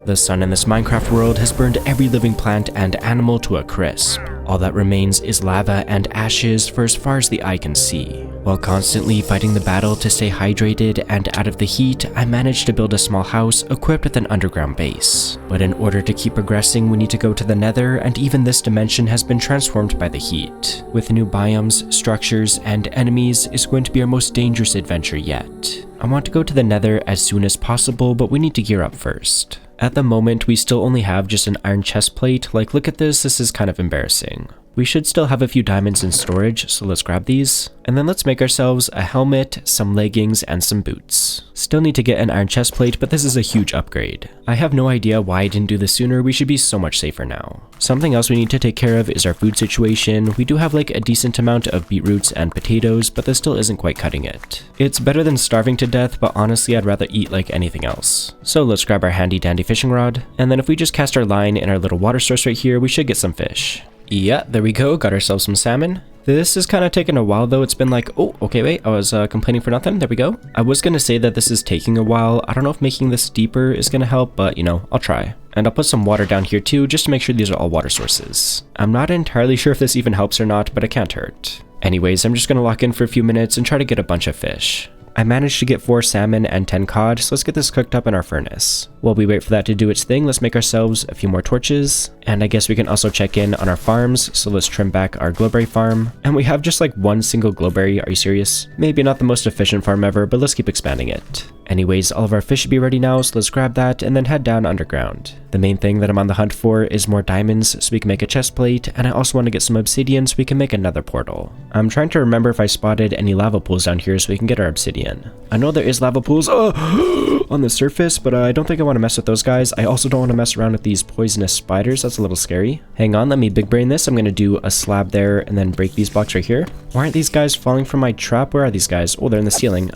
The sun in this Minecraft world has burned every living plant and animal to a crisp. All that remains is lava and ashes for as far as the eye can see. While constantly fighting the battle to stay hydrated and out of the heat, I managed to build a small house equipped with an underground base. But in order to keep progressing, we need to go to the Nether, and even this dimension has been transformed by the heat. With new biomes, structures, and enemies, it's going to be our most dangerous adventure yet. I want to go to the Nether as soon as possible, but we need to gear up first. At the moment, we still only have just an iron chest plate. Like, look at this is kind of embarrassing. We should still have a few diamonds in storage, so let's grab these. And then let's make ourselves a helmet, some leggings, and some boots. Still need to get an iron chest plate, but this is a huge upgrade. I have no idea why I didn't do this sooner. We should be so much safer now. Something else we need to take care of is our food situation. We do have like a decent amount of beetroots and potatoes, but this still isn't quite cutting it. It's better than starving to death, but honestly I'd rather eat like anything else. So let's grab our handy dandy fishing rod, and then if we just cast our line in our little water source right here, we should get some fish. Yeah, there we go, got ourselves some salmon. This is kind of taking a while though. It's been like, oh, okay, wait, I was complaining for nothing. There we go. I was going to say that this is taking a while. I don't know if making this deeper is going to help, but you know, I'll try. And I'll put some water down here too, just to make sure these are all water sources. I'm not entirely sure if this even helps or not, but it can't hurt. Anyways, I'm just going to lock in for a few minutes and try to get a bunch of fish. I managed to get 4 salmon and 10 cod, so let's get this cooked up in our furnace. While we wait for that to do its thing, let's make ourselves a few more torches. And I guess we can also check in on our farms, so let's trim back our glowberry farm. And we have just like one single glowberry, are you serious? Maybe not the most efficient farm ever, but let's keep expanding it. Anyways, all of our fish should be ready now, so let's grab that and then head down underground. The main thing that I'm on the hunt for is more diamonds so we can make a chest plate, and I also want to get some obsidian so we can make another portal. I'm trying to remember if I spotted any lava pools down here so we can get our obsidian. I know there is lava pools on the surface, but I don't think I want to mess with those guys. I also don't want to mess around with these poisonous spiders. That's a little scary. Hang on, let me big brain this. I'm going to do a slab there and then break these blocks right here. Why aren't these guys falling from my trap? Where are these guys? Oh, they're in the ceiling.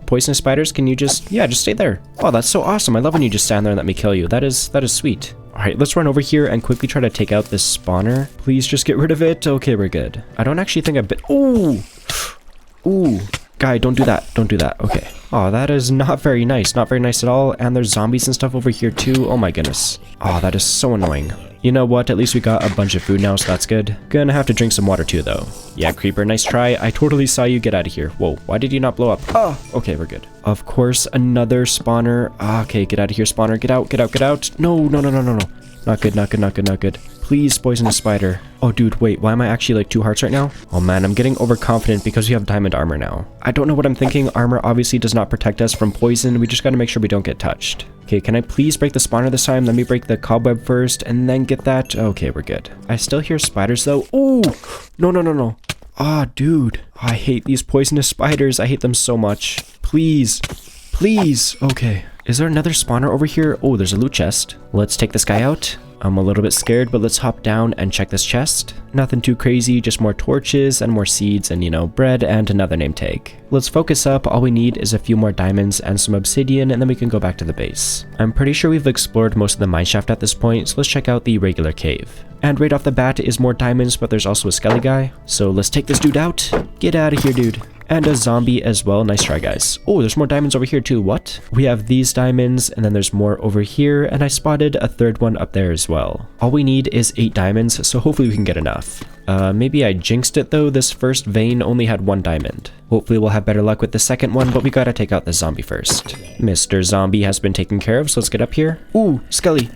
Poisonous spiders, can you just stay there. Oh, that's so awesome. I love when you just stand there and let me kill you. That is sweet. All right, let's run over here and quickly try to take out this spawner. Please just get rid of it. Okay, we're good. I don't actually think I've been... Ooh. Guy, don't do that. Don't do that. Okay. Oh, that is not very nice. Not very nice at all. And there's zombies and stuff over here too. Oh my goodness. Oh, that is so annoying. You know what? At least we got a bunch of food now, so that's good. Gonna have to drink some water too, though. Yeah, creeper, nice try. I totally saw you. Get out of here. Whoa, why did you not blow up? Oh, okay, we're good. Of course, another spawner. Okay, get out of here, spawner. Get out, get out, get out. No. Not good, not good, not good, not good. Please, poisonous spider. Oh, dude, wait, why am I actually like 2 hearts right now? Oh man, I'm getting overconfident because we have diamond armor now. I don't know what I'm thinking. Armor obviously does not protect us from poison. We just gotta make sure we don't get touched. Okay, can I please break the spawner this time? Let me break the cobweb first and then get that. Okay, we're good. I still hear spiders though. Ooh, no. Ah, dude. I hate these poisonous spiders. I hate them so much. Please. Okay. Is there another spawner over here? Oh, there's a loot chest. Let's take this guy out. I'm a little bit scared, but let's hop down and check this chest. Nothing too crazy, just more torches and more seeds and, you know, bread and another name tag. Let's focus up. All we need is a few more diamonds and some obsidian, and then we can go back to the base. I'm pretty sure we've explored most of the mineshaft at this point, so let's check out the regular cave. And right off the bat is more diamonds, but there's also a skelly guy. So let's take this dude out. Get out of here, dude. And a zombie as well. Nice try, guys. Oh, there's more diamonds over here too. What? We have these diamonds, and then there's more over here, and I spotted a third one up there as well. All we need is 8 diamonds, so hopefully we can get enough. Maybe I jinxed it though. This first vein only had 1 diamond. Hopefully we'll have better luck with the second one, but we gotta take out the zombie first. Mr. Zombie has been taken care of, so let's get up here. Ooh, skelly.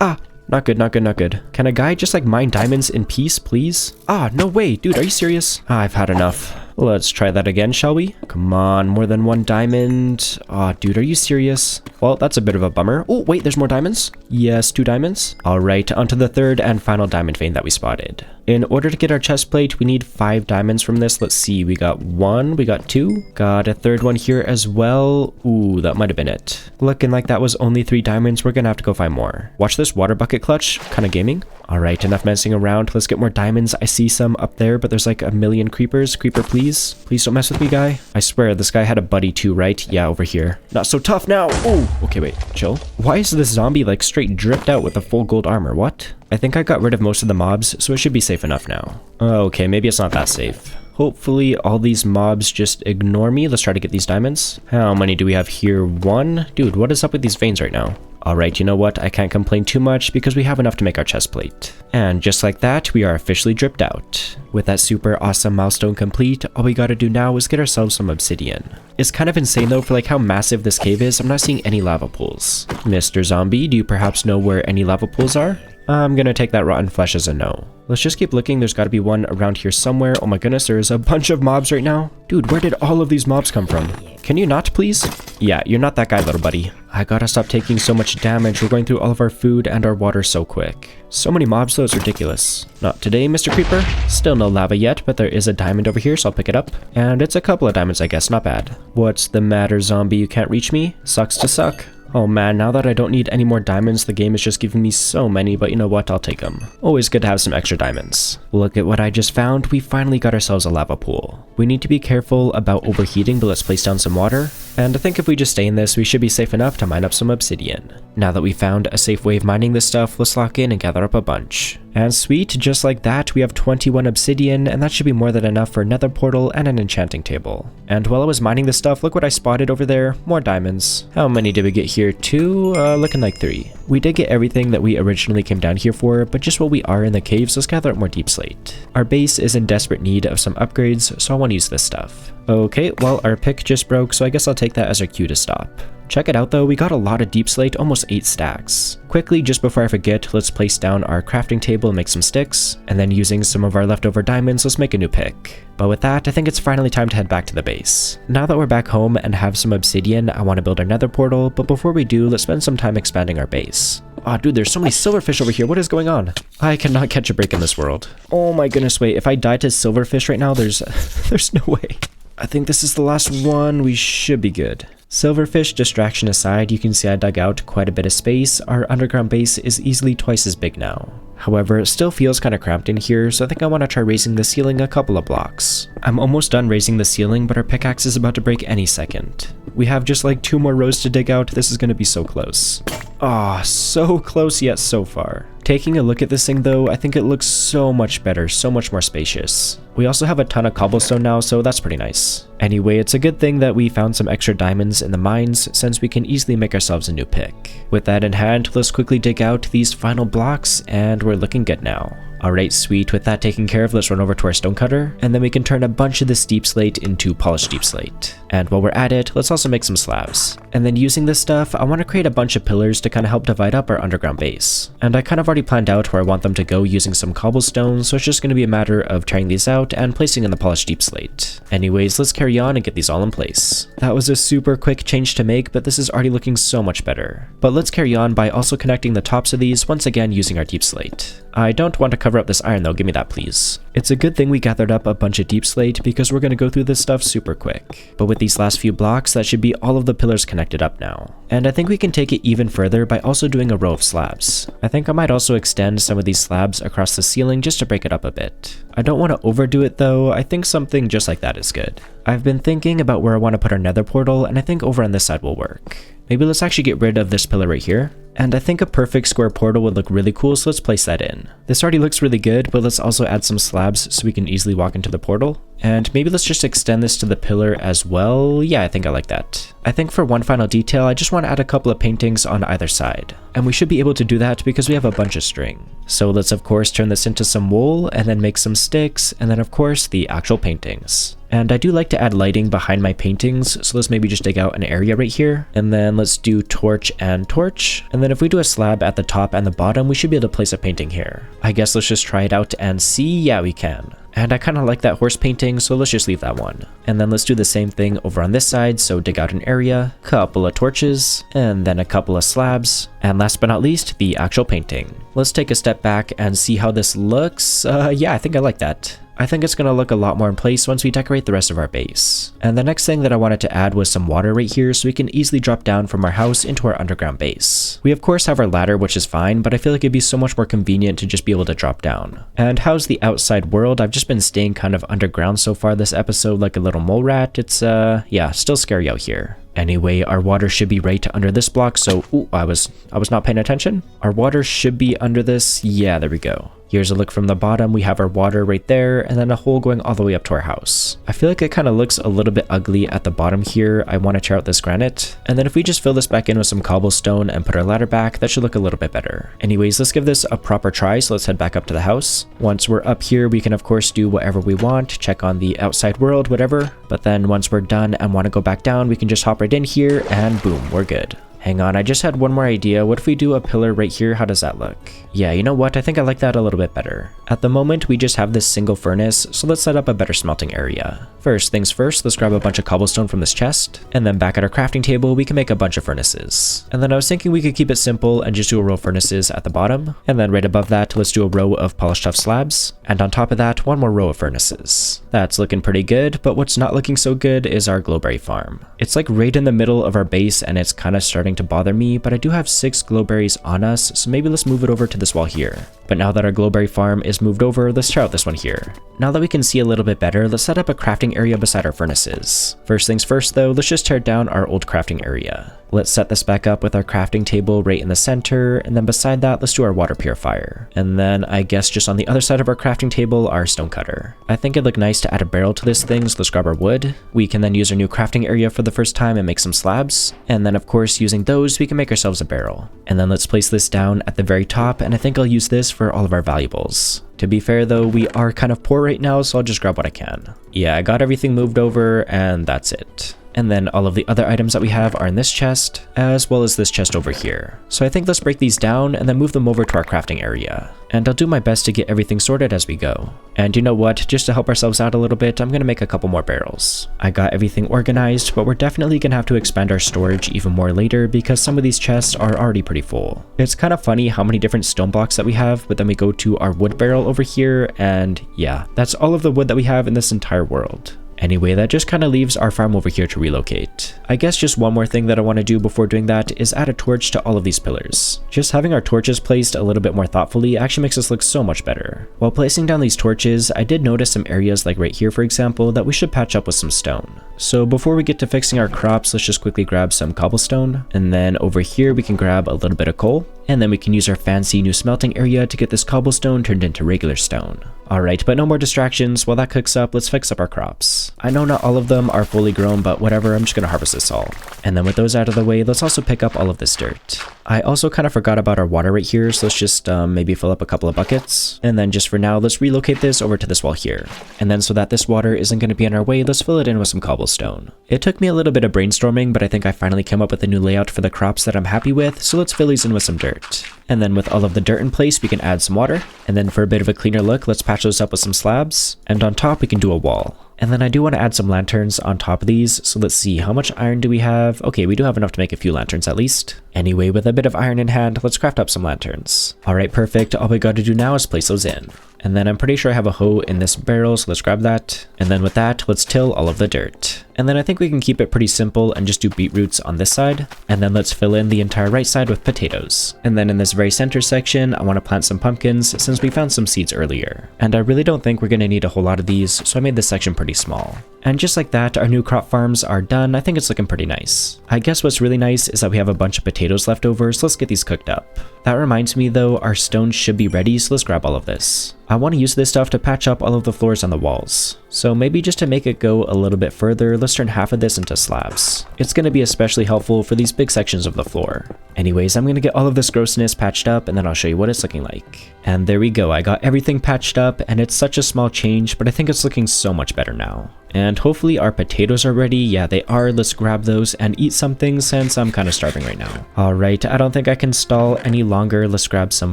Ah. Not good. Can a guy just like mine diamonds in peace, please? Ah, no way. Dude, are you serious? I've had enough. Let's try that again, shall we? Come on, more than 1 diamond. Aw, dude, are you serious? Well, that's a bit of a bummer. Oh, wait, there's more diamonds? Yes, 2 diamonds. All right, onto the third and final diamond vein that we spotted. In order to get our chest plate, we need 5 diamonds from this. Let's see, we got 1, we got 2. Got a third one here as well. Ooh, that might have been it. Looking like that was only 3 diamonds. We're gonna have to go find more. Watch this water bucket clutch, kind of gaming. All right, enough messing around. Let's get more diamonds. I see some up there, but there's like a million creepers. Creeper, please. Please don't mess with me, guy. I swear, this guy had a buddy too, right? Yeah, over here. Not so tough now. Oh, okay, wait, chill. Why is this zombie like straight dripped out with a full gold armor? What? I think I got rid of most of the mobs, so it should be safe enough now. Okay, maybe it's not that safe. Hopefully all these mobs just ignore me. Let's try to get these diamonds. How many do we have here? 1? Dude, what is up with these veins right now? Alright, you know what? I can't complain too much because we have enough to make our chest plate. And just like that, we are officially dripped out. With that super awesome milestone complete, all we gotta do now is get ourselves some obsidian. It's kind of insane though for like how massive this cave is. I'm not seeing any lava pools. Mr. Zombie, do you perhaps know where any lava pools are? I'm gonna take that rotten flesh as a no. Let's just keep looking. There's gotta be one around here somewhere. Oh my goodness, there's a bunch of mobs right now. Dude, where did all of these mobs come from? Can you not, please? Yeah, you're not that guy, little buddy. I gotta stop taking so much damage. We're going through all of our food and our water so quick. So many mobs though, it's ridiculous. Not today, Mr. Creeper. Still no lava yet, but there is a diamond over here, so I'll pick it up. And it's a couple of diamonds, I guess, not bad. What's the matter, zombie? You can't reach me? Sucks to suck. Oh man, now that I don't need any more diamonds, the game is just giving me so many, but you know what, I'll take them. Always good to have some extra diamonds. Look at what I just found. We finally got ourselves a lava pool. We need to be careful about overheating, but let's place down some water. And I think if we just stay in this, we should be safe enough to mine up some obsidian. Now that we found a safe way of mining this stuff, let's lock in and gather up a bunch. And sweet, just like that, we have 21 obsidian, and that should be more than enough for a nether portal and an enchanting table. And while I was mining this stuff, look what I spotted over there, more diamonds. How many did we get here? 2? Looking like 3. We did get everything that we originally came down here for, but just while we are in the caves, let's gather up more deep slate. Our base is in desperate need of some upgrades, so I want to use this stuff. Okay, well, our pick just broke, so I guess I'll take that as our cue to stop. Check it out though, we got a lot of deep slate, almost 8 stacks. Quickly, just before I forget, let's place down our crafting table and make some sticks, and then using some of our leftover diamonds, let's make a new pick. But with that, I think it's finally time to head back to the base. Now that we're back home and have some obsidian, I want to build our nether portal, but before we do, let's spend some time expanding our base. Aw, dude, there's so many silverfish over here, what is going on? I cannot catch a break in this world. Oh my goodness, wait, if I die to silverfish right now, there's no way. I think this is the last one, we should be good. Silverfish distraction aside, you can see I dug out quite a bit of space. Our underground base is easily twice as big now. However, it still feels kind of cramped in here, so I think I want to try raising the ceiling a couple of blocks. I'm almost done raising the ceiling, but our pickaxe is about to break any second. We have just like 2 more rows to dig out. This is going to be so close. Ah, so close yet so far. Taking a look at this thing though, I think it looks so much better, so much more spacious. We also have a ton of cobblestone now, so that's pretty nice. Anyway, it's a good thing that we found some extra diamonds in the mines, since we can easily make ourselves a new pick. With that in hand, let's quickly dig out these final blocks, and we're looking good now. Alright, sweet. With that taken care of, let's run over to our stonecutter, and then we can turn a bunch of this deep slate into polished deep slate. And while we're at it, let's also make some slabs. And then using this stuff, I want to create a bunch of pillars to kind of help divide up our underground base. And I kind of already planned out where I want them to go using some cobblestone, so it's just going to be a matter of tearing these out and placing in the polished deep slate. Anyways, let's carry on and get these all in place. That was a super quick change to make, but this is already looking so much better. But let's carry on by also connecting the tops of these once again using our deep slate. I don't want to cover up this iron though, give me that please. It's a good thing we gathered up a bunch of deep slate because we're going to go through this stuff super quick. But with these last few blocks, that should be all of the pillars connected up now. And I think we can take it even further by also doing a row of slabs. I think I might also extend some of these slabs across the ceiling just to break it up a bit. I don't want to overdo it though, I think something just like that is good. I've been thinking about where I want to put our nether portal, and I think over on this side will work. Maybe let's actually get rid of this pillar right here. And I think a perfect square portal would look really cool, so let's place that in. This already looks really good, but let's also add some slabs so we can easily walk into the portal. And maybe let's just extend this to the pillar as well. Yeah, I think I like that. I think for one final detail, I just want to add a couple of paintings on either side. And we should be able to do that because we have a bunch of string. So let's of course turn this into some wool and then make some sticks, and then of course the actual paintings. And I do like to add lighting behind my paintings, so let's maybe just dig out an area right here, and then let's do torch and torch, and then if we do a slab at the top and the bottom, we should be able to place a painting here. I guess let's just try it out and see. Yeah, we can. And I kind of like that horse painting, so let's just leave that one. And then let's do the same thing over on this side, so dig out an area, couple of torches, and then a couple of slabs, and last but not least, the actual painting. Let's take a step back and see how this looks. Yeah, I think I like that. I think it's going to look a lot more in place once we decorate the rest of our base. And the next thing that I wanted to add was some water right here so we can easily drop down from our house into our underground base. We of course have our ladder, which is fine, but I feel like it'd be so much more convenient to just be able to drop down. And how's the outside world? I've just been staying kind of underground so far this episode like a little mole rat. It's yeah, still scary out here. Anyway, our water should be right under this block, so ooh, I was not paying attention. Our water should be under this. Yeah, there we go. Here's a look from the bottom. We have our water right there, and then a hole going all the way up to our house. I feel like it kind of looks a little bit ugly at the bottom here. I want to tear out this granite. And then if we just fill this back in with some cobblestone and put our ladder back, that should look a little bit better. Anyways, let's give this a proper try, so let's head back up to the house. Once we're up here, we can of course do whatever we want, check on the outside world, whatever. But then once we're done and want to go back down, we can just hop right in here and boom, we're good. Hang on, I just had one more idea. What if we do a pillar right here? How does that look? Yeah, you know what? I think I like that a little bit better. At the moment, we just have this single furnace, so let's set up a better smelting area. First things first, let's grab a bunch of cobblestone from this chest, and then back at our crafting table, we can make a bunch of furnaces. And then I was thinking we could keep it simple and just do a row of furnaces at the bottom, and then right above that, let's do a row of polished tuff slabs, and on top of that, one more row of furnaces. That's looking pretty good, but what's not looking so good is our glowberry farm. It's like right in the middle of our base, and it's kind of starting to bother me, but I do have 6 glowberries on us, so maybe let's move it over to this wall here. But now that our glowberry farm is moved over, let's try out this one here. Now that we can see a little bit better, let's set up a crafting area beside our furnaces. First things first though, let's just tear down our old crafting area. Let's set this back up with our crafting table right in the center, and then beside that, let's do our water purifier. And then I guess just on the other side of our crafting table, our stone cutter. I think it'd look nice to add a barrel to this thing, so let's grab our wood. We can then use our new crafting area for the first time and make some slabs. And then of course, using those, we can make ourselves a barrel. And then let's place this down at the very top, and I think I'll use this for all of our valuables. To be fair though, we are kind of poor right now, so I'll just grab what I can. Yeah, I got everything moved over, and that's it. And then all of the other items that we have are in this chest, as well as this chest over here. So I think let's break these down and then move them over to our crafting area. And I'll do my best to get everything sorted as we go. And you know what, just to help ourselves out a little bit, I'm gonna make a couple more barrels. I got everything organized, but we're definitely gonna have to expand our storage even more later because some of these chests are already pretty full. It's kind of funny how many different stone blocks that we have, but then we go to our wood barrel over here, and yeah, that's all of the wood that we have in this entire world. Anyway, that just kind of leaves our farm over here to relocate. I guess just one more thing that I want to do before doing that is add a torch to all of these pillars. Just having our torches placed a little bit more thoughtfully actually makes us look so much better. While placing down these torches, I did notice some areas like right here for example that we should patch up with some stone. So before we get to fixing our crops, let's just quickly grab some cobblestone, and then over here we can grab a little bit of coal, and then we can use our fancy new smelting area to get this cobblestone turned into regular stone. Alright, but no more distractions. While that cooks up, let's fix up our crops. I know not all of them are fully grown, but whatever, I'm just gonna harvest this all. And then with those out of the way, let's also pick up all of this dirt. I also kind of forgot about our water right here, so let's just maybe fill up a couple of buckets. And then just for now, let's relocate this over to this wall here. And then so that this water isn't going to be in our way, let's fill it in with some cobblestone. It took me a little bit of brainstorming, but I think I finally came up with a new layout for the crops that I'm happy with, so let's fill these in with some dirt. And then with all of the dirt in place, we can add some water. And then for a bit of a cleaner look, let's patch those up with some slabs. And on top, we can do a wall. And then I do want to add some lanterns on top of these, so let's see, how much iron do we have? Okay, we do have enough to make a few lanterns at least. Anyway, with a bit of iron in hand, let's craft up some lanterns. Alright, perfect. All we gotta do now is place those in. And then I'm pretty sure I have a hoe in this barrel, so let's grab that. And then with that, let's till all of the dirt. And then I think we can keep it pretty simple and just do beetroots on this side. And then let's fill in the entire right side with potatoes. And then in this very center section, I want to plant some pumpkins since we found some seeds earlier. And I really don't think we're going to need a whole lot of these, so I made this section pretty small. And just like that, our new crop farms are done. I think it's looking pretty nice. I guess what's really nice is that we have a bunch of potatoes left over, so let's get these cooked up. That reminds me though, our stone should be ready, so let's grab all of this. I want to use this stuff to patch up all of the floors on the walls. So maybe just to make it go a little bit further, let's turn half of this into slabs. It's going to be especially helpful for these big sections of the floor. Anyways, I'm going to get all of this grossness patched up and then I'll show you what it's looking like. And there we go, I got everything patched up and it's such a small change, but I think it's looking so much better now. And hopefully our potatoes are ready. Yeah, they are. Let's grab those and eat something since I'm kind of starving right now. Alright, I don't think I can stall any longer. Let's grab some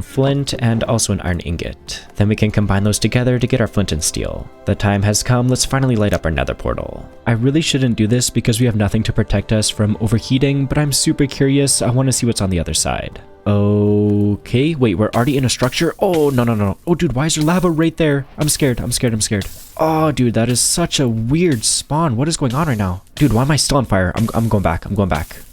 flint and also an iron ingot. Then we can combine those together to get our flint and steel. The time has come. Let's finally light up our nether portal. I really shouldn't do this because we have nothing to protect us from overheating, but I'm super curious. I want to see what's on the other side. Okay, wait, we're already in a structure? Oh, no. Oh, dude, why is there lava right there? I'm scared. Oh, dude, that is such a weird spawn. What is going on right now? Dude, why am I still on fire? I'm going back.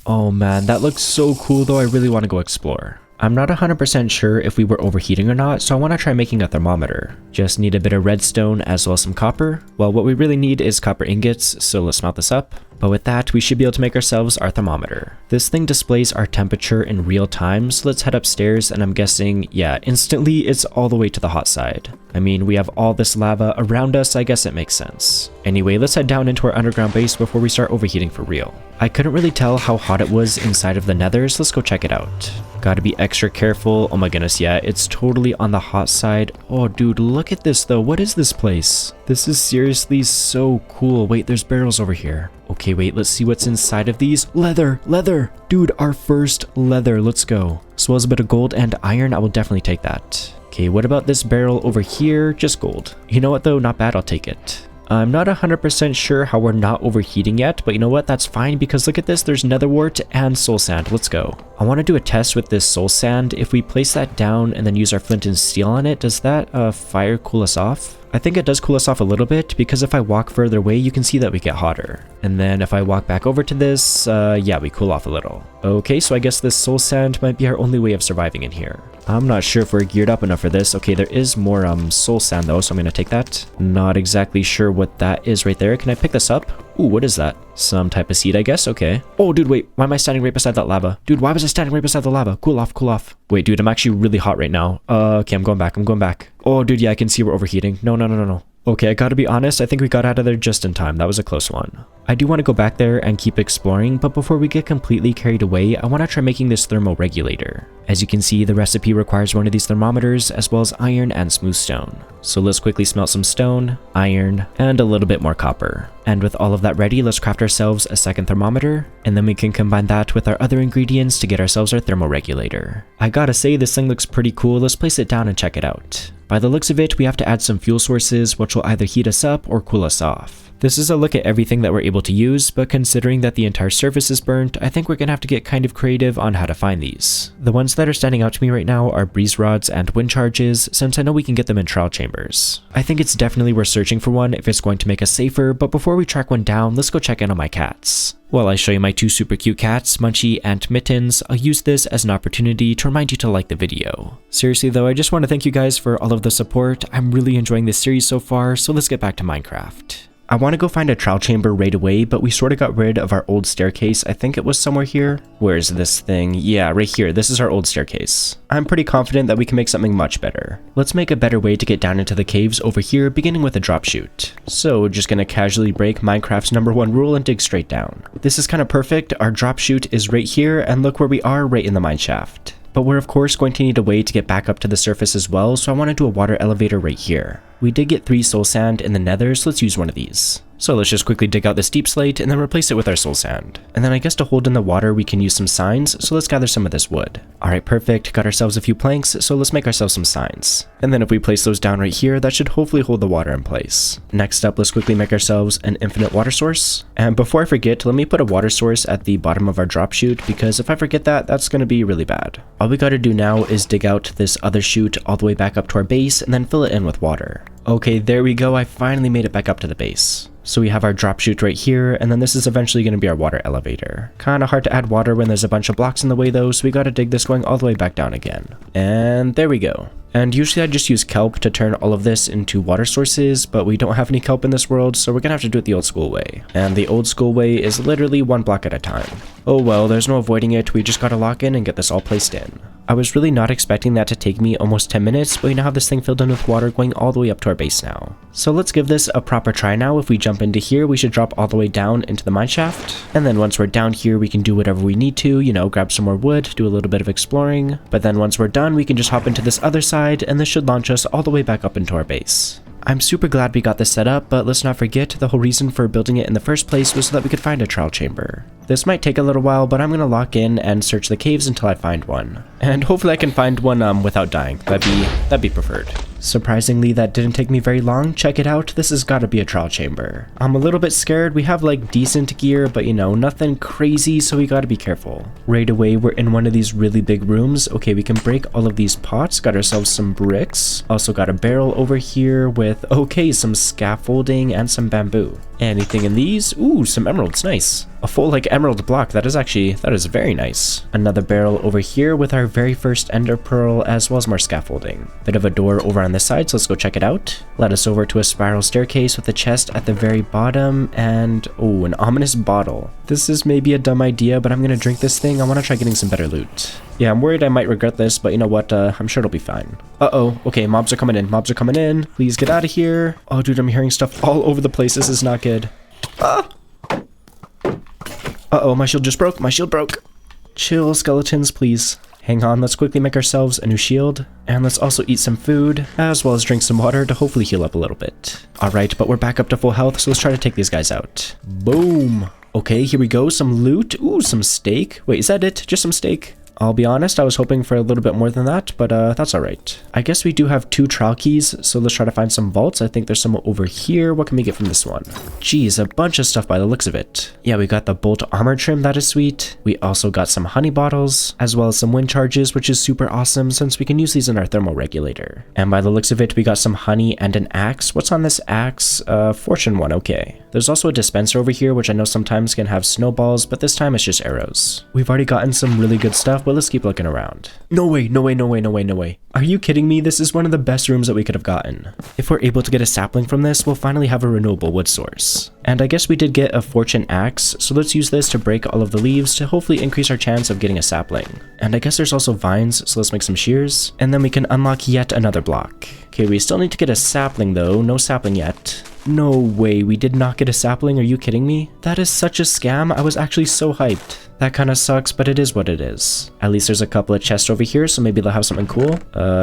Oh, man, that looks so cool, though. I really want to go explore. I'm not 100% sure if we were overheating or not, so I want to try making a thermometer. Just need a bit of redstone as well as some copper. Well, what we really need is copper ingots, so let's smelt this up. But with that, we should be able to make ourselves our thermometer. This thing displays our temperature in real time, so let's head upstairs, and I'm guessing, yeah, instantly it's all the way to the hot side. I mean, we have all this lava around us, I guess it makes sense. Anyway, let's head down into our underground base before we start overheating for real. I couldn't really tell how hot it was inside of the Nether, so let's go check it out. Gotta be extra careful. Oh my goodness, yeah, it's totally on the hot side. Oh dude, look at this though. What is this place? This is seriously so cool. Wait, there's barrels over here. Okay, wait, let's see what's inside of these. Leather, leather. Dude, our first leather. Let's go. As well as a bit of gold and iron, I will definitely take that. Okay, what about this barrel over here? Just gold. You know what though? Not bad, I'll take it. I'm not 100% sure how we're not overheating yet, but you know what? That's fine because look at this. There's nether wart and soul sand. Let's go. I want to do a test with this soul sand. If we place that down and then use our flint and steel on it, does that fire cool us off? I think it does cool us off a little bit because if I walk further away, you can see that we get hotter. And then if I walk back over to this, yeah, we cool off a little. Okay, so I guess this soul sand might be our only way of surviving in here. I'm not sure if we're geared up enough for this. Okay, there is more soul sand though, so I'm gonna take that. Not exactly sure what that is right there. Can I pick this up? Ooh, what is that? Some type of seed, I guess. Okay. Oh, dude, wait. Why am I standing right beside that lava? Dude, why was I standing right beside the lava? Cool off, cool off. Wait, dude, I'm actually really hot right now. Okay, I'm going back. I'm going back. Oh, dude, yeah, I can see we're overheating. No, no, no, no, no. Okay, I gotta be honest, I think we got out of there just in time. That was a close one. I do want to go back there and keep exploring, but before we get completely carried away, I want to try making this thermal regulator. As you can see, the recipe requires one of these thermometers, as well as iron and smooth stone. So let's quickly smelt some stone, iron, and a little bit more copper. And with all of that ready, let's craft ourselves a second thermometer, and then we can combine that with our other ingredients to get ourselves our thermal regulator. I gotta say, this thing looks pretty cool. Let's place it down and check it out. By the looks of it, we have to add some fuel sources, which will either heat us up or cool us off. This is a look at everything that we're able to use, but considering that the entire surface is burnt, I think we're gonna have to get kind of creative on how to find these. The ones that are standing out to me right now are breeze rods and wind charges, since I know we can get them in trial chambers. I think it's definitely worth searching for one if it's going to make us safer, but before we track one down, let's go check in on my cats. While I show you my two super cute cats, Munchie and Mittens, I'll use this as an opportunity to remind you to like the video. Seriously though, I just want to thank you guys for all of the support. I'm really enjoying this series so far, so let's get back to Minecraft. I want to go find a trial chamber right away, but we sort of got rid of our old staircase. I think it was somewhere here. Where's this thing? Yeah, right here. This is our old staircase. I'm pretty confident that we can make something much better. Let's make a better way to get down into the caves over here, beginning with a drop chute. So we're just going to casually break Minecraft's #1 rule and dig straight down. This is kind of perfect. Our drop chute is right here, and look where we are, right in the mineshaft. But we're of course going to need a way to get back up to the surface as well, so I want to do a water elevator right here. We did get 3 soul sand in the nether, so let's use one of these. So let's just quickly dig out this deep slate and then replace it with our soul sand. And then I guess to hold in the water we can use some signs, so let's gather some of this wood. Alright, perfect, got ourselves a few planks, so let's make ourselves some signs. And then if we place those down right here, that should hopefully hold the water in place. Next up, let's quickly make ourselves an infinite water source. And before I forget, let me put a water source at the bottom of our drop chute, because if I forget that, that's going to be really bad. All we gotta do now is dig out this other chute all the way back up to our base and then fill it in with water. Okay, there we go, I finally made it back up to the base. So we have our drop chute right here, and then this is eventually going to be our water elevator. Kinda hard to add water when there's a bunch of blocks in the way though, so we gotta dig this going all the way back down again. And there we go. And usually I just use kelp to turn all of this into water sources, but we don't have any kelp in this world, so we're gonna have to do it the old school way. And the old school way is literally 1 block at a time. Oh well, there's no avoiding it, we just gotta lock in and get this all placed in. I was really not expecting that to take me almost 10 minutes, but we now have this thing filled in with water going all the way up to our base now. So let's give this a proper try now. If we jump into here, we should drop all the way down into the mineshaft. And then once we're down here, we can do whatever we need to, you know, grab some more wood, do a little bit of exploring. But then once we're done, we can just hop into this other side, and this should launch us all the way back up into our base. I'm super glad we got this set up, but let's not forget the whole reason for building it in the first place was so that we could find a trial chamber. This might take a little while, but I'm gonna lock in and search the caves until I find one. And hopefully I can find one without dying. That'd be preferred. Surprisingly, that didn't take me very long. Check it out, this has gotta be a trial chamber. I'm a little bit scared. We have like decent gear, but you know, nothing crazy, so we gotta be careful. Right away, we're in one of these really big rooms. Okay, we can break all of these pots, got ourselves some bricks. Also got a barrel over here with, okay, some scaffolding and some bamboo. Anything in these? Ooh, some emeralds, nice. A full like emerald block. That is very nice. Another barrel over here with our very first ender pearl, as well as more scaffolding. Bit of a door over on this side, so let's go check it out. Led us over to a spiral staircase with a chest at the very bottom, and oh, an ominous bottle. This is maybe a dumb idea, but I'm gonna drink this thing. I want to try getting some better loot. Yeah, I'm worried I might regret this, but you know what? I'm sure it'll be fine. Uh-oh. Okay, mobs are coming in. Mobs are coming in. Please get out of here. Oh, dude, I'm hearing stuff all over the place. This is not good. Ah! Uh-oh, my shield just broke. My shield broke. Chill, skeletons, please. Hang on, let's quickly make ourselves a new shield. And let's also eat some food, as well as drink some water to hopefully heal up a little bit. Alright, but we're back up to full health, so let's try to take these guys out. Boom! Okay, here we go. Some loot. Ooh, some steak. Wait, is that it? Just some steak? I'll be honest, I was hoping for a little bit more than that, but that's alright. I guess we do have 2 trial keys, so let's try to find some vaults. I think there's some over here. What can we get from this one? Geez, a bunch of stuff by the looks of it. Yeah, we got the bolt armor trim, that is sweet. We also got some honey bottles, as well as some wind charges, which is super awesome since we can use these in our thermal regulator. And by the looks of it, we got some honey and an axe. What's on this axe? Fortune 1, okay. There's also a dispenser over here, which I know sometimes can have snowballs, but this time it's just arrows. We've already gotten some really good stuff, but let's keep looking around. No way, no way, no way, no way, no way. Are you kidding me? This is one of the best rooms that we could have gotten. If we're able to get a sapling from this, we'll finally have a renewable wood source. And I guess we did get a fortune axe, so let's use this to break all of the leaves to hopefully increase our chance of getting a sapling. And I guess there's also vines, so let's make some shears, and then we can unlock yet another block. Okay, we still need to get a sapling though. No sapling yet. No way, we did not get a sapling. Are you kidding me? That is such a scam. I was actually so hyped. That kind of sucks, but it is what it is. At least there's a couple of chests over here, so maybe they'll have something cool.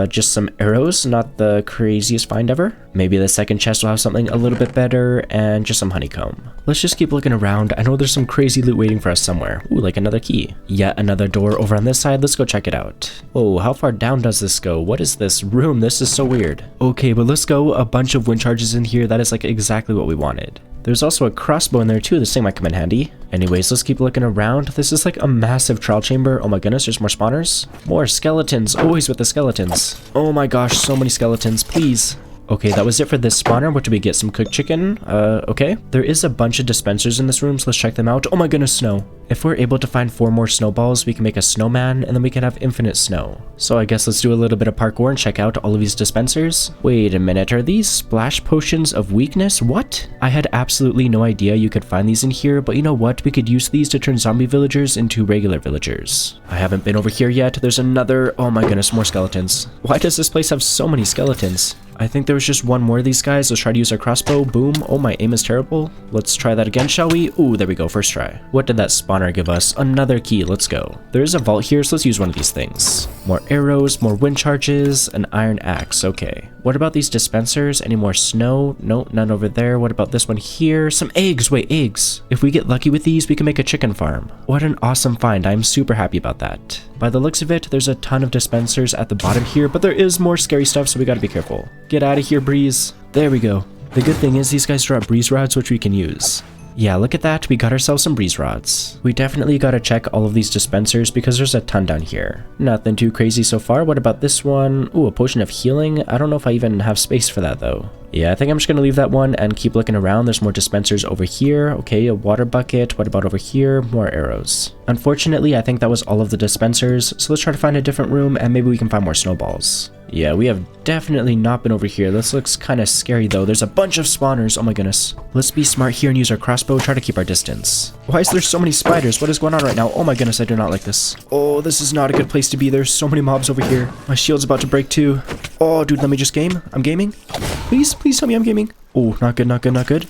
Just some arrows, not the craziest find ever. Maybe the second chest will have something a little bit better, and just some honeycomb. Let's just keep looking around. I know there's some crazy loot waiting for us somewhere. Ooh, like another key. Yet another door over on this side. Let's go check it out. Oh, how far down does this go? What is this room? This is so weird. Okay, but let's go. A bunch of wind charges in here. That is like exactly what we wanted. There's also a crossbow in there too. This thing might come in handy. Anyways, let's keep looking around. This is like a massive trial chamber. Oh my goodness, there's more spawners. More skeletons. Always with the skeletons. Oh my gosh, so many skeletons. Please. Okay, that was it for this spawner. What did we get? Some cooked chicken? Okay. There is a bunch of dispensers in this room, so let's check them out. Oh my goodness, snow. If we're able to find 4 more snowballs, we can make a snowman, and then we can have infinite snow. So I guess let's do a little bit of parkour and check out all of these dispensers. Wait a minute, are these splash potions of weakness? What? I had absolutely no idea you could find these in here, but you know what? We could use these to turn zombie villagers into regular villagers. I haven't been over here yet. There's another... Oh my goodness, more skeletons. Why does this place have so many skeletons? I think there was just one more of these guys. Let's try to use our crossbow. Boom. Oh, my aim is terrible. Let's try that again, shall we? Ooh, there we go. First try. What did that spawner give us? Another key. Let's go. There is a vault here, so let's use one of these things. More arrows, more wind charges, an iron axe. Okay. What about these dispensers? Any more snow? No, none over there. What about this one here? Some eggs. Wait, eggs. If we get lucky with these, we can make a chicken farm. What an awesome find. I'm super happy about that. By the looks of it, there's a ton of dispensers at the bottom here, but there is more scary stuff, so we gotta be careful. Get out of here, Breeze. There we go. The good thing is these guys drop breeze rods, which we can use. Yeah, look at that. We got ourselves some breeze rods. We definitely gotta check all of these dispensers because there's a ton down here. Nothing too crazy so far. What about this one? Ooh, a potion of healing. I don't know if I even have space for that though. Yeah, I think I'm just gonna leave that one and keep looking around. There's more dispensers over here. Okay, a water bucket. What about over here? More arrows. Unfortunately, I think that was all of the dispensers, so let's try to find a different room and maybe we can find more snowballs. Yeah, we have definitely not been over here. This looks kind of scary though. There's a bunch of spawners. Oh my goodness. Let's be smart here and use our crossbow. Try to keep our distance. Why is there so many spiders? What is going on right now? Oh my goodness, I do not like this. Oh, this is not a good place to be. There's so many mobs over here. My shield's about to break too. Oh, dude, let me just game. I'm gaming. Please, please tell me I'm gaming. Oh, not good, not good, not good.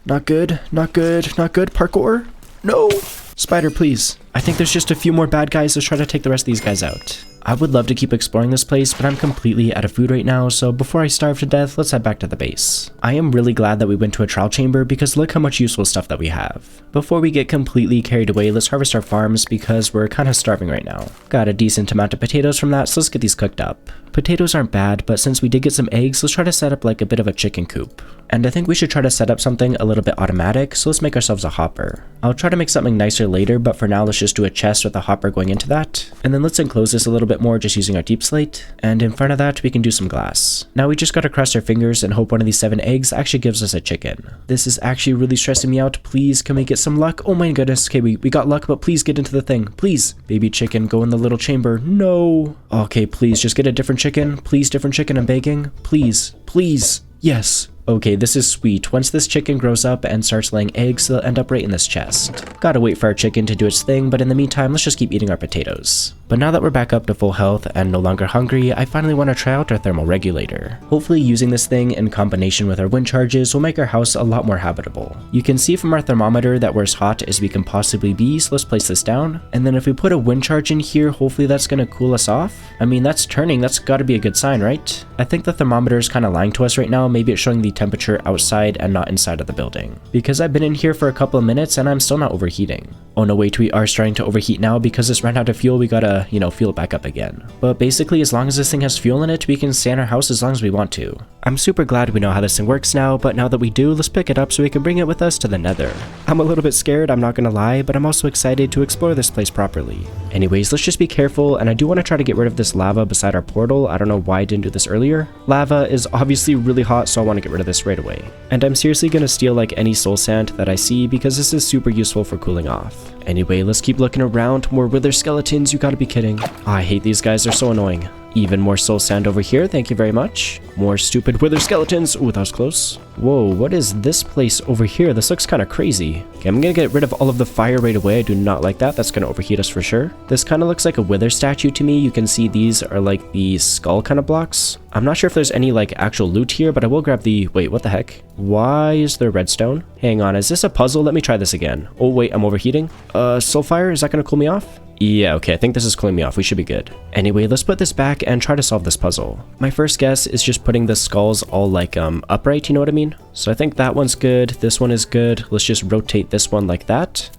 Not good, not good, not good. Parkour. No. Spider, please. I think there's just a few more bad guys. Let's try to take the rest of these guys out. I would love to keep exploring this place, but I'm completely out of food right now, so before I starve to death, let's head back to the base. I am really glad that we went to a trial chamber because look how much useful stuff that we have. Before we get completely carried away, let's harvest our farms because we're kind of starving right now. Got a decent amount of potatoes from that, so let's get these cooked up. Potatoes aren't bad, but since we did get some eggs, let's try to set up like a bit of a chicken coop. And I think we should try to set up something a little bit automatic, so let's make ourselves a hopper. I'll try to make something nicer later, but for now let's just do a chest with a hopper going into that. And then let's enclose this a little bit more just using our deep slate. And in front of that we can do some glass. Now we just gotta cross our fingers and hope one of these 7 eggs actually gives us a chicken. This is actually really stressing me out. Please, can we get some luck? Oh my goodness. Okay, we got luck, but please get into the thing. Please. Baby chicken, go in the little chamber. No. Okay, please just get a different chicken. Please, different chicken, I'm begging. Please. Please. Yes. Okay, this is sweet. Once this chicken grows up and starts laying eggs, they'll end up right in this chest. Gotta wait for our chicken to do its thing, but in the meantime, let's just keep eating our potatoes. But now that we're back up to full health and no longer hungry, I finally want to try out our thermal regulator. Hopefully using this thing in combination with our wind charges will make our house a lot more habitable. You can see from our thermometer that we're as hot as we can possibly be, so let's place this down. And then if we put a wind charge in here, hopefully that's gonna cool us off. I mean, that's turning, that's gotta be a good sign, right? I think the thermometer is kind of lying to us right now. Maybe it's showing the temperature outside and not inside of the building. Because I've been in here for a couple of minutes and I'm still not overheating. Oh no, wait, we are starting to overheat now because this ran out of fuel. We gotta, fuel it back up again. But basically, as long as this thing has fuel in it, we can stay in our house as long as we want to. I'm super glad we know how this thing works now, but now that we do, let's pick it up so we can bring it with us to the Nether. I'm a little bit scared, I'm not gonna lie, but I'm also excited to explore this place properly. Anyways, let's just be careful, and I do want to try to get rid of this lava beside our portal. I don't know why I didn't do this earlier. Lava is obviously really hot, so I want to get rid of this right away. And I'm seriously gonna steal like any soul sand that I see because this is super useful for cooling off. Anyway, let's keep looking around. More wither skeletons, you gotta be kidding. I hate these guys, they're so annoying. Even more soul sand over here, thank you very much. More stupid wither skeletons. Ooh, that was close. Whoa, what is this place over here? This looks kind of crazy. Okay, I'm gonna get rid of all of the fire right away. I do not like that. That's gonna overheat us for sure. This kind of looks like a wither statue to me. You can see these are like the skull kind of blocks. I'm not sure if there's any like actual loot here, but I will grab the... Wait, what the heck? Why is there redstone? Hang on, is this a puzzle? Let me try this again. Oh wait, I'm overheating. Soulfire, is that gonna cool me off? Yeah, okay, I think this is cooling me off. We should be good. Anyway, let's put this back and try to solve this puzzle. My first guess is just putting the skulls all like upright, you know what I mean? So I think that one's good. This one is good. Let's just rotate this one like that.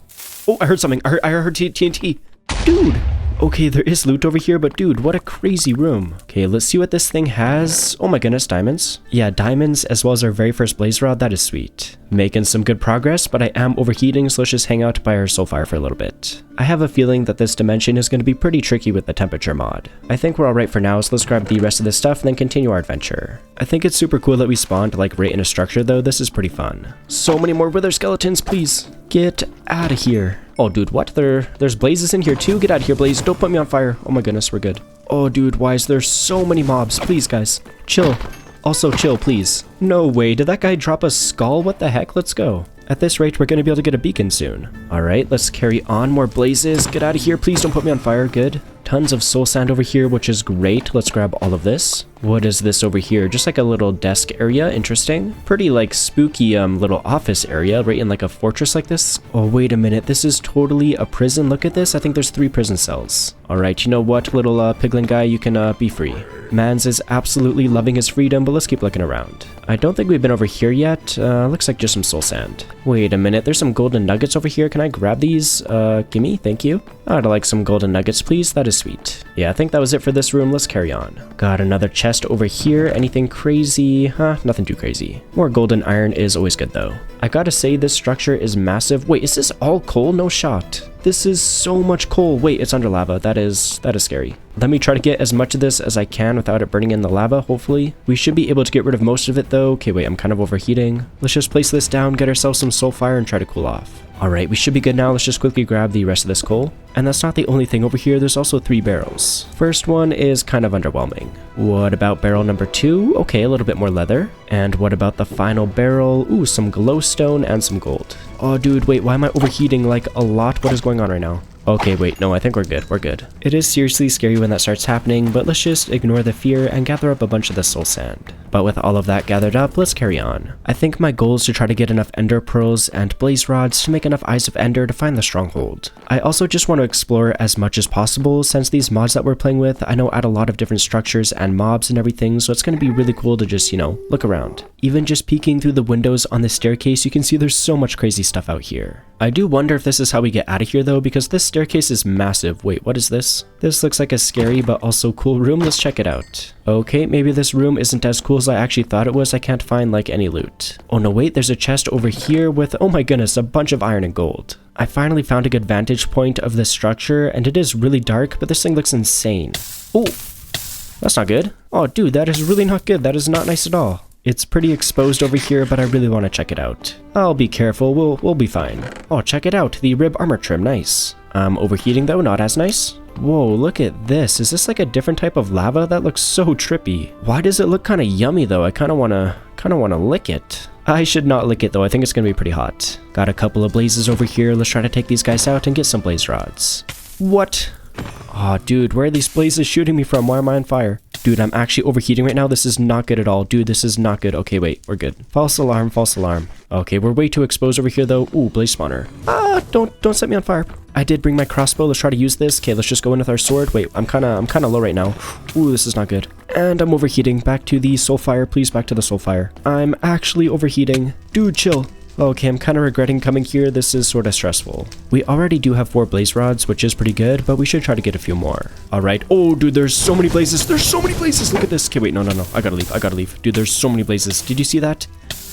Oh, I heard something. I heard TNT. Dude. Okay, there is loot over here, but dude, what a crazy room. Okay, let's see what this thing has. Oh my goodness, diamonds. Yeah, diamonds as well as our very first blaze rod. That is sweet. Making some good progress, but I am overheating, so let's just hang out by our soulfire for a little bit. I have a feeling that this dimension is going to be pretty tricky with the temperature mod. I think we're alright for now, so let's grab the rest of this stuff and then continue our adventure. I think it's super cool that we spawned like right in a structure though. This is pretty fun. So many more wither skeletons, please. Get out of here. Oh dude, what? There's blazes in here too? Get out of here, Blaze. Don't put me on fire. Oh my goodness, we're good. Oh dude, why is there so many mobs? Please guys, chill. Also chill, please. No way, did that guy drop a skull? What the heck? Let's go. At this rate, we're going to be able to get a beacon soon. Alright, let's carry on. More blazes. Get out of here. Please don't put me on fire. Good. Tons of soul sand over here, which is great. Let's grab all of this. What is this over here? Just like a little desk area. Interesting. Pretty like spooky little office area right in like a fortress like this. Oh, wait a minute. This is totally a prison. Look at this. I think there's 3 prison cells. Alright, you know what, little piglin guy? You can be free. Mans is absolutely loving his freedom, but let's keep looking around. I don't think we've been over here yet. Looks like just some soul sand. Wait a minute, there's some golden nuggets over here. Can I grab these? Gimme, thank you. I'd like some golden nuggets, please. That is sweet. Yeah, I think that was it for this room. Let's carry on. Got another chest over here. Anything crazy? Huh, nothing too crazy. More golden iron is always good though. I gotta say this structure is massive. Wait, is this all coal? No shot. This is so much coal. Wait, it's under lava. That is scary. Let me try to get as much of this as I can without it burning in the lava, hopefully. We should be able to get rid of most of it though. Okay, wait, I'm kind of overheating. Let's just place this down, get ourselves some soul fire, and try to cool off. Alright, we should be good now. Let's just quickly grab the rest of this coal. And that's not the only thing over here. There's also 3 barrels. First one is kind of underwhelming. What about barrel number 2? Okay, a little bit more leather. And what about the final barrel? Ooh, some glowstone and some gold. Oh, dude, wait, why am I overheating like a lot? What is going on right now? Okay, wait, no, I think we're good, we're good. It is seriously scary when that starts happening, but let's just ignore the fear and gather up a bunch of the soul sand. But with all of that gathered up, let's carry on. I think my goal is to try to get enough ender pearls and blaze rods to make enough eyes of ender to find the stronghold. I also just want to explore as much as possible, since these mods that we're playing with, I know add a lot of different structures and mobs and everything, so it's going to be really cool to just, look around. Even just peeking through the windows on the staircase, you can see there's so much crazy stuff out here. I do wonder if this is how we get out of here though, because this staircase is massive. Wait, what is this? This looks like a scary but also cool room. Let's check it out. Okay, maybe this room isn't as cool as I actually thought it was. I can't find like any loot. Oh no, wait, there's a chest over here with, oh my goodness, a bunch of iron and gold. I finally found a good vantage point of this structure, and it is really dark, but this thing looks insane. Oh, that's not good. Oh dude, that is really not good. That is not nice at all. It's pretty exposed over here, but I really want to check it out. I'll be careful, we'll be fine. Oh, check it out, the rib armor trim, nice. Overheating though, not as nice. Whoa, look at this. Is this like a different type of lava? That looks so trippy. Why does it look kind of yummy though? I kind of want to lick it. I should not lick it though, I think it's gonna be pretty hot. Got a couple of blazes over here, let's try to take these guys out and get some blaze rods. What? Oh dude, where are these blazes shooting me from? Why am I on fire? Dude, I'm actually overheating right now. This is not good at all. Dude, this is not good. Okay, wait, we're good. False alarm, false alarm. Okay, we're way too exposed over here though. Ooh, blaze spawner. Ah, don't set me on fire. I did bring my crossbow. Let's try to use this. Okay, let's just go in with our sword. Wait, I'm kind of low right now. Ooh, this is not good. And I'm overheating. Back to the soul fire, please. Back to the soul fire. I'm actually overheating. Dude, chill. Okay, I'm kind of regretting coming here. This is sort of stressful. We already do have 4 blaze rods, which is pretty good, but we should try to get a few more. All right. Oh, dude, there's so many blazes. There's so many blazes. Look at this. Okay, wait, no. I gotta leave. Dude, there's so many blazes. Did you see that?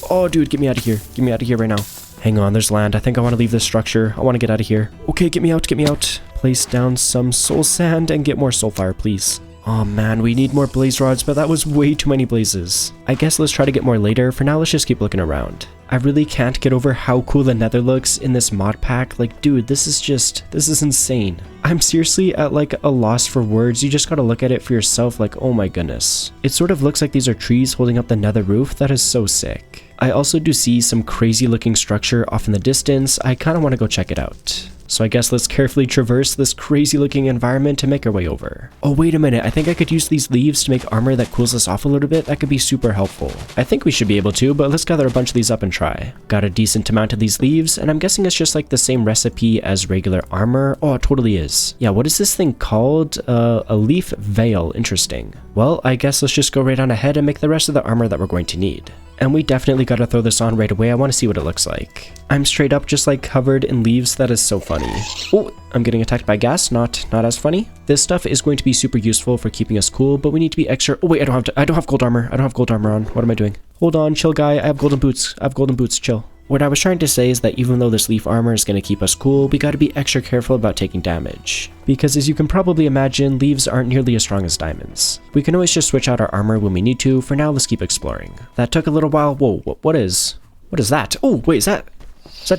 Oh, dude, get me out of here. Get me out of here right now. Hang on, there's land. I think I want to leave this structure. I want to get out of here. Okay, get me out. Place down some soul sand and get more soul fire, please. Oh man, we need more blaze rods, but that was way too many blazes. I guess let's try to get more later. For now, let's just keep looking around. I really can't get over how cool the Nether looks in this mod pack. Like, dude, this is insane. I'm seriously at like a loss for words. You just gotta look at it for yourself. Like, oh my goodness. It sort of looks like these are trees holding up the Nether roof. That is so sick. I also do see some crazy looking structure off in the distance. I kind of want to go check it out. So I guess let's carefully traverse this crazy looking environment to make our way over. Oh, wait a minute. I think I could use these leaves to make armor that cools us off a little bit. That could be super helpful. I think we should be able to, but let's gather a bunch of these up and try. Got a decent amount of these leaves, and I'm guessing it's just like the same recipe as regular armor. Oh, it totally is. Yeah, what is this thing called? A leaf veil. Interesting. Well, I guess let's just go right on ahead and make the rest of the armor that we're going to need. And we definitely gotta throw this on right away. I want to see what it looks like. I'm straight up just like covered in leaves. That is so funny. Oh, I'm getting attacked by ghast. Not as funny. This stuff is going to be super useful for keeping us cool, but we need to be extra. Oh wait, I don't have gold armor. I don't have gold armor on. What am I doing? Hold on, chill guy. I have golden boots. Chill. What I was trying to say is that even though this leaf armor is going to keep us cool, we gotta be extra careful about taking damage. Because as you can probably imagine, leaves aren't nearly as strong as diamonds. We can always just switch out our armor when we need to. For now, let's keep exploring. That took a little while. Whoa, what is that? Oh, wait, is that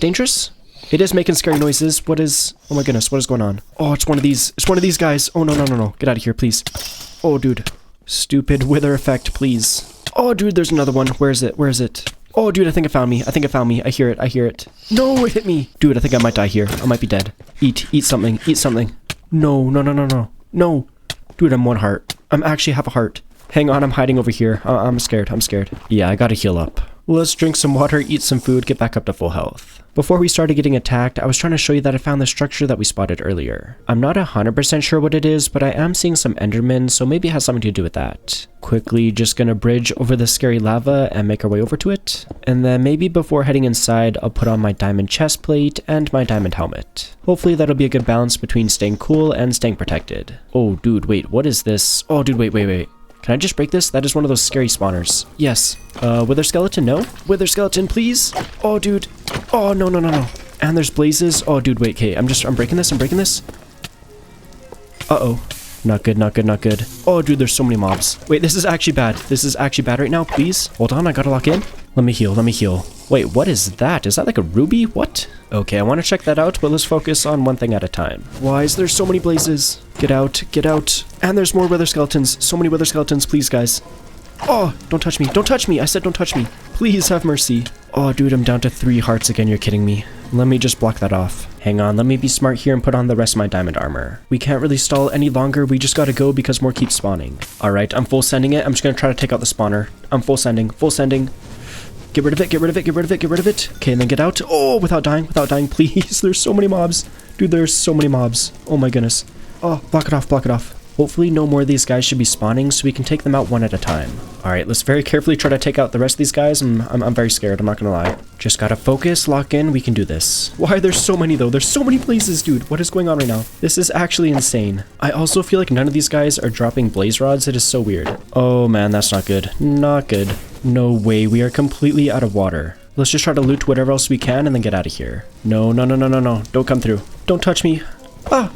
dangerous? It is making scary noises. Oh my goodness, what is going on? Oh, it's one of these guys. Oh, no. Get out of here, please. Oh, dude. Stupid wither effect, please. Oh, dude, there's another one. Where is it? Oh, dude, I think it found me. I hear it. No, it hit me. Dude, I think I might die here. I might be dead. Eat something. No. Dude, I'm 1 heart. I'm actually half a heart. Hang on, I'm hiding over here. I'm scared. Yeah, I gotta heal up. Let's drink some water, eat some food, get back up to full health. Before we started getting attacked, I was trying to show you that I found the structure that we spotted earlier. I'm not 100% sure what it is, but I am seeing some endermen, so maybe it has something to do with that. Quickly just gonna bridge over the scary lava and make our way over to it. And then maybe before heading inside, I'll put on my diamond chest plate and my diamond helmet. Hopefully that'll be a good balance between staying cool and staying protected. Oh dude, wait, what is this? Oh dude, wait. Can I just break this? That is one of those scary spawners. Yes. Wither skeleton? No? Wither skeleton, please? Oh, dude. Oh, no. And there's blazes. Oh, dude, wait. Okay, I'm breaking this. Uh-oh. Not good. Oh, dude, there's so many mobs. Wait, this is actually bad. Right now, please. Hold on, I gotta lock in. Let me heal. Wait, what is that? Is that like a ruby? What? Okay, I want to check that out, but let's focus on one thing at a time. Why is there so many blazes? Get out. And there's more wither skeletons. So many wither skeletons, please, guys. Oh, don't touch me. I said don't touch me. Please have mercy. Oh, dude, I'm down to 3 hearts again. You're kidding me. Let me just block that off. Hang on, let me be smart here and put on the rest of my diamond armor. We can't really stall any longer. We just gotta go because more keep spawning. All right, I'm full sending it. I'm just gonna try to take out the spawner. I'm full sending. Get rid of it. Okay, and then get out. Oh, without dying, please. There's so many mobs. Dude, there's so many mobs. Oh my goodness. Oh, block it off. Hopefully no more of these guys should be spawning so we can take them out one at a time. Alright, let's very carefully try to take out the rest of these guys. I'm very scared, I'm not gonna lie. Just gotta focus, lock in, we can do this. Why are there so many though? There's so many places, dude. What is going on right now? This is actually insane. I also feel like none of these guys are dropping blaze rods. It is so weird. Oh man, that's not good. Not good. No way, we are completely out of water. Let's just try to loot whatever else we can and then get out of here. No, no, no, no, no, no. Don't come through. Don't touch me. Ah!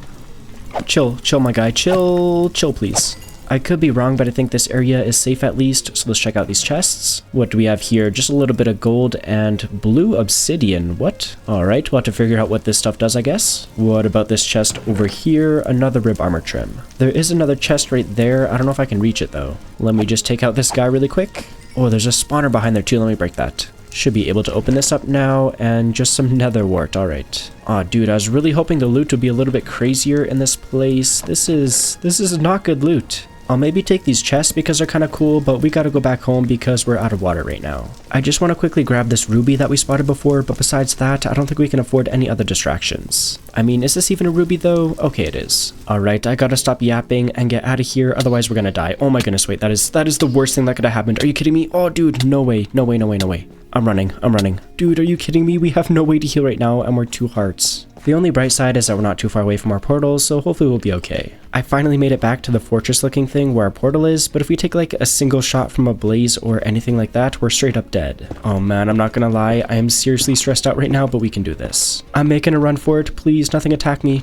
Chill, my guy. Chill, please. I could be wrong, but I think this area is safe at least, so let's check out these chests. What do we have here? Just a little bit of gold and blue obsidian. What? Alright, we'll have to figure out what this stuff does, I guess. What about this chest over here? Another rib armor trim. There is another chest right there. I don't know if I can reach it, though. Let me just take out this guy really quick. Oh, there's a spawner behind there, too. Let me break that. Should be able to open this up now, and just some nether wart, alright. Aw, dude, I was really hoping the loot would be a little bit crazier in this place. This is not good loot. I'll maybe take these chests because they're kind of cool, but we gotta go back home because we're out of water right now. I just want to quickly grab this ruby that we spotted before, but besides that, I don't think we can afford any other distractions. I mean, is this even a ruby though? Okay, it is. Alright, I gotta stop yapping and get out of here, otherwise we're gonna die. Oh my goodness, wait, that is the worst thing that could have happened. Are you kidding me? Oh, dude, no way, no way, no way, no way. I'm running. Dude, are you kidding me? We have no way to heal right now, and we're 2 hearts. The only bright side is that we're not too far away from our portals, so hopefully we'll be okay. I finally made it back to the fortress looking thing where our portal is, but if we take like a single shot from a blaze or anything like that, we're straight up dead. Oh man, I'm not gonna lie, I am seriously stressed out right now, but we can do this. I'm making a run for it, please, nothing attack me,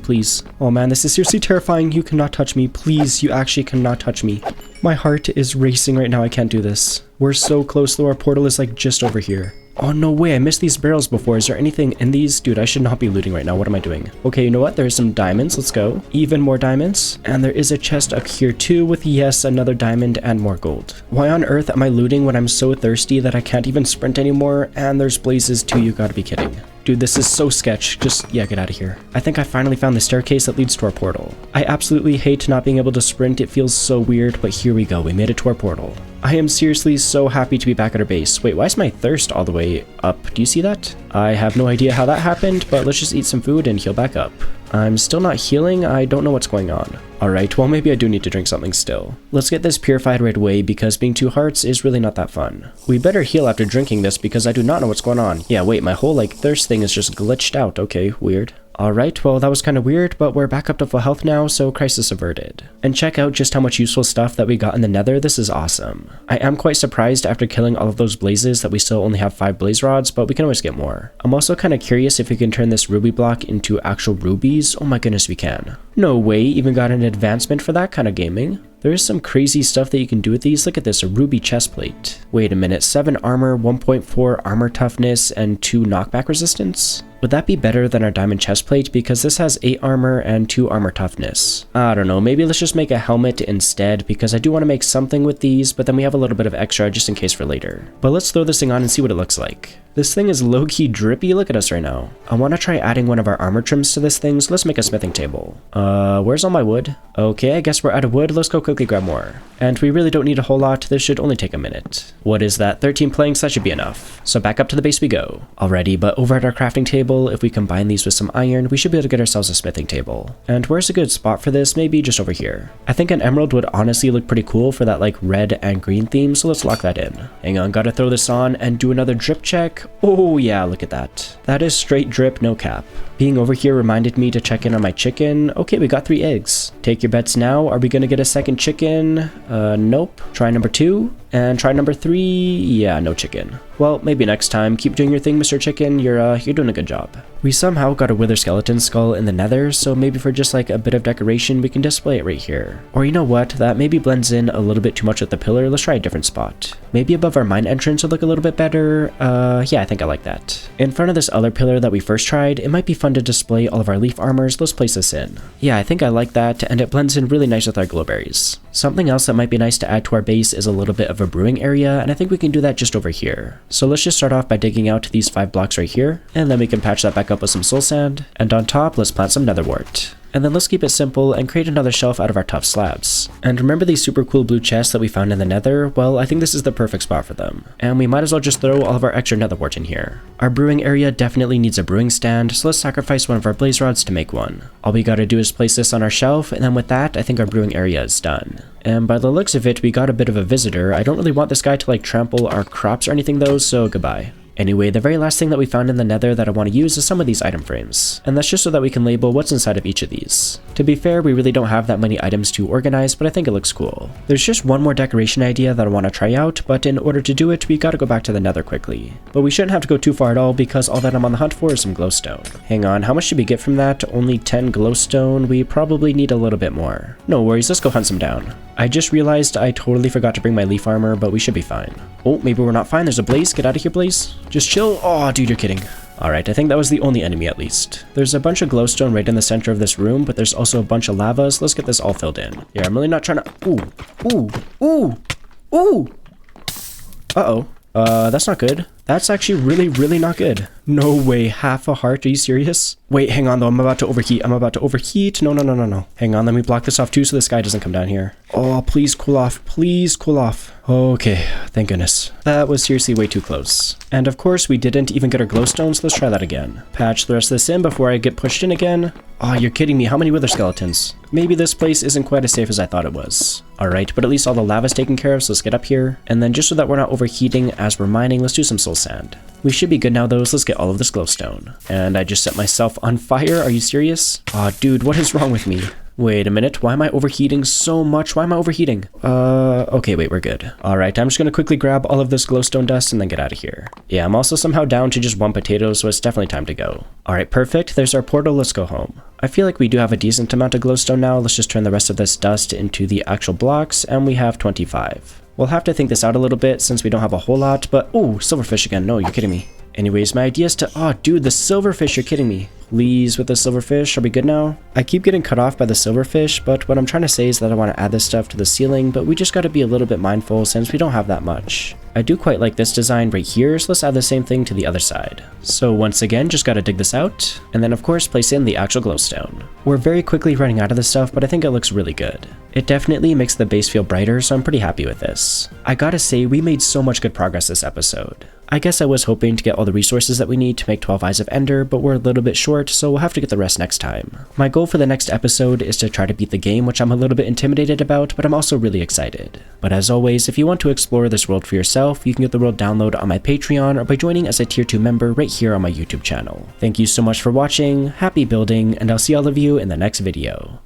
please. Oh man, this is seriously terrifying, you cannot touch me, please, you actually cannot touch me. My heart is racing right now, I can't do this. We're so close though, our portal is like just over here. Oh, no way, I missed these barrels before. Is there anything in these? Dude, I should not be looting right now. What am I doing? Okay, you know what? There's some diamonds. Let's go. Even more diamonds. And there is a chest up here too with, yes, another diamond and more gold. Why on earth am I looting when I'm so thirsty that I can't even sprint anymore? And there's blazes too, you gotta be kidding. Dude, this is so sketch. Just, yeah, get out of here. I think I finally found the staircase that leads to our portal. I absolutely hate not being able to sprint. It feels so weird, but here we go. We made it to our portal. I am seriously so happy to be back at our base. Wait, why is my thirst all the way up? Do you see that? I have no idea how that happened, but let's just eat some food and heal back up. I'm still not healing. I don't know what's going on. Alright, well maybe I do need to drink something still. Let's get this purified right away because being 2 hearts is really not that fun. We better heal after drinking this because I do not know what's going on. Yeah, wait, my whole like thirst thing is just glitched out. Okay, weird. Alright, well that was kind of weird, but we're back up to full health now, so crisis averted. And check out just how much useful stuff that we got in the nether, this is awesome. I am quite surprised after killing all of those blazes that we still only have 5 blaze rods, but we can always get more. I'm also kind of curious if we can turn this ruby block into actual rubies. Oh my goodness, we can. No way, even got an advancement for that kind of gaming. There is some crazy stuff that you can do with these. Look at this, a ruby chestplate. Wait a minute, 7 armor, 1.4 armor toughness, and 2 knockback resistance? Would that be better than our diamond chestplate because this has 8 armor and 2 armor toughness? I don't know, maybe let's just make a helmet instead because I do want to make something with these, but then we have a little bit of extra just in case for later. But let's throw this thing on and see what it looks like. This thing is low-key drippy, look at us right now. I want to try adding one of our armor trims to this thing, so let's make a smithing table. Where's all my wood? Okay, I guess we're out of wood, let's go quickly grab more. And we really don't need a whole lot, this should only take a minute. What is that? 13 planks, that should be enough. So back up to the base we go. Alrighty, but over at our crafting table, if we combine these with some iron, we should be able to get ourselves a smithing table. And where's a good spot for this? Maybe just over here. I think an emerald would honestly look pretty cool for that like red and green theme, so let's lock that in. Hang on, gotta throw this on and do another drip check. Oh yeah, look at that. That is straight drip, no cap. Being over here reminded me to check in on my chicken. Okay, we got 3 eggs. Take your bets now. Are we gonna get a second chicken? Nope. Try number 2. And try number 3. Yeah, no chicken. Well, maybe next time. Keep doing your thing, Mr. Chicken. You're doing a good job. We somehow got a wither skeleton skull in the nether, so maybe for just like a bit of decoration, we can display it right here. Or you know what? That maybe blends in a little bit too much with the pillar. Let's try a different spot. Maybe above our mine entrance would look a little bit better. Yeah, I think I like that. In front of this other pillar that we first tried, it might be fun to display all of our leaf armors. Let's place this in. Yeah, I think I like that, and it blends in really nice with our glowberries. Something else that might be nice to add to our base is a little bit of a brewing area, and I think we can do that just over here. So let's just start off by digging out these 5 blocks right here, and then we can patch that back up with some soul sand, and on top, let's plant some nether wart. And then let's keep it simple and create another shelf out of our tough slabs. And remember these super cool blue chests that we found in the Nether? Well, I think this is the perfect spot for them. And we might as well just throw all of our extra nether wart in here. Our brewing area definitely needs a brewing stand, so let's sacrifice one of our blaze rods to make one. All we gotta do is place this on our shelf, and then with that, I think our brewing area is done. And by the looks of it, we got a bit of a visitor. I don't really want this guy to like trample our crops or anything though, so goodbye. Anyway, the very last thing that we found in the Nether that I want to use is some of these item frames, and that's just so that we can label what's inside of each of these. To be fair, we really don't have that many items to organize, but I think it looks cool. There's just one more decoration idea that I want to try out, but in order to do it, we gotta go back to the Nether quickly. But we shouldn't have to go too far at all, because all that I'm on the hunt for is some glowstone. Hang on, how much should we get from that? Only 10 glowstone? We probably need a little bit more. No worries, let's go hunt some down. I just realized I totally forgot to bring my leaf armor, but we should be fine. Oh, maybe we're not fine. There's a blaze. Get out of here, blaze. Just chill. Oh, dude, you're kidding. Alright, I think that was the only enemy at least. There's a bunch of glowstone right in the center of this room, but there's also a bunch of lava, so let's get this all filled in. Yeah, I'm really not trying to... Ooh. Uh-oh. That's not good. That's actually really not good. No way, half a heart, are you serious? Wait, hang on though, I'm about to overheat. No. Hang on, let me block this off too so this guy doesn't come down here. Oh, please cool off, Okay, thank goodness. That was seriously way too close. And of course, we didn't even get our glowstones, let's try that again. Patch the rest of this in before I get pushed in again. Oh, you're kidding me, how many wither skeletons? Maybe this place isn't quite as safe as I thought it was. Alright, but at least all the lava's taken care of, so let's get up here. And then just so that we're not overheating as we're mining, let's do some soul sand. We should be good now though, so let's get all of this glowstone. And I just set myself on fire, are you serious? Aw, dude, what is wrong with me? Wait a minute, why am I overheating so much? Okay, wait, we're good. Alright, I'm just gonna quickly grab all of this glowstone dust and then get out of here. Yeah, I'm also somehow down to just one potato, so it's definitely time to go. Alright, perfect, there's our portal, let's go home. I feel like we do have a decent amount of glowstone now, let's just turn the rest of this dust into the actual blocks, and we have 25. We'll have to think this out a little bit since we don't have a whole lot, but oh, silverfish again, no, you're kidding me. Anyways, my idea is to, oh dude, the silverfish, you're kidding me. Please with the silverfish, are we good now? I keep getting cut off by the silverfish, but what I'm trying to say is that I want to add this stuff to the ceiling, but we just got to be a little bit mindful since we don't have that much. I do quite like this design right here, so let's add the same thing to the other side. So once again, just gotta dig this out, and then of course place in the actual glowstone. We're very quickly running out of this stuff, but I think it looks really good. It definitely makes the base feel brighter, so I'm pretty happy with this. I gotta say, we made so much good progress this episode. I guess I was hoping to get all the resources that we need to make 12 Eyes of Ender, but we're a little bit short, so we'll have to get the rest next time. My goal for the next episode is to try to beat the game, which I'm a little bit intimidated about, but I'm also really excited. But as always, if you want to explore this world for yourself, you can get the world download on my Patreon or by joining as a tier 2 member right here on my YouTube channel. Thank you so much for watching, happy building, and I'll see all of you in the next video.